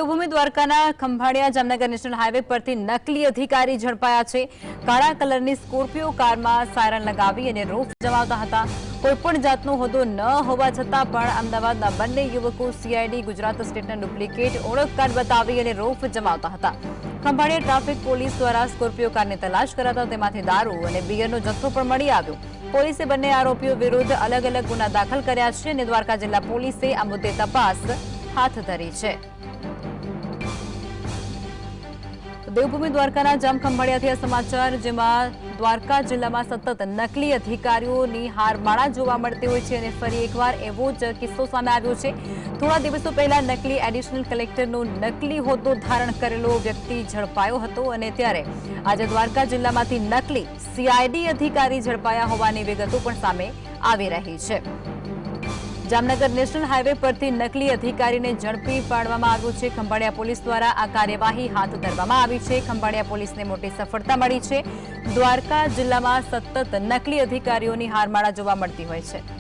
દેવભૂમિ દ્વારકાના Khambhalia Jamnagar national highway પરથી નકલી અધિકારી ઝડપાયા છે। કાળા કલરની સ્કોર્પિયો કારમાં સાયરન લગાવી અને રોફ જમાવતા હતા। કોઈપણ જાતનો હોદ્દો ન હોવા છતાં પણ અમદાવાદના બંને યુવકો સીઆઈડી ગુજરાત સ્ટેટના ડુપ્લિકેટ ઓળખ કાર્ડ બતાવી અને રોફ જમાવતા હતા। ખંભાળિયા ટ્રાફિક પોલીસ દ્વારા સ્કોર્પિયો કારની તલાશ કરાતા તેમાંથી દારૂ અને બિયરનો જથ્થો પણ મળી આવ્યો। પોલીસે બંને આરોપીઓ વિરુદ્ધ અલગ અલગ ગુના દાખલ કર્યા છે અને દ્વારકા જિલ્લા પોલીસે આ મુદ્દે તપાસ હાથ ધરી છે। દેવભૂમિ દ્વારકાના જામખંભાળિયાથી આ સમાચાર, જેમાં દ્વારકા જિલ્લામાં સતત નકલી અધિકારીઓની હારમાળા જોવા મળતી હોય છે અને ફરી એકવાર એવો જ કિસ્સો સામે આવ્યો છે। થોડા દિવસો પહેલા નકલી એડિશનલ કલેક્ટરનો નકલી હોદ્દો ધારણ કરેલો વ્યક્તિ ઝડપાયો હતો અને ત્યારે આજે દ્વારકા જિલ્લામાંથી નકલી સીઆઈડી અધિકારી ઝડપાયા હોવાની વિગતો પણ સામે આવી રહી છે। જામનગર નેશનલ હાઈવે પરથી નકલી અધિકારીને ઝડપી પાડવામાં આવ્યો છે। ખંભાળિયા પોલીસ દ્વારા આ કાર્યવાહી હાથ ધરવામાં આવી છે। ખંભાળિયા પોલીસને મોટી સફળતા મળી છે। દ્વારકા જિલ્લામાં સતત નકલી અધિકારીઓની હારમાળા જોવા મળતી હોય છે।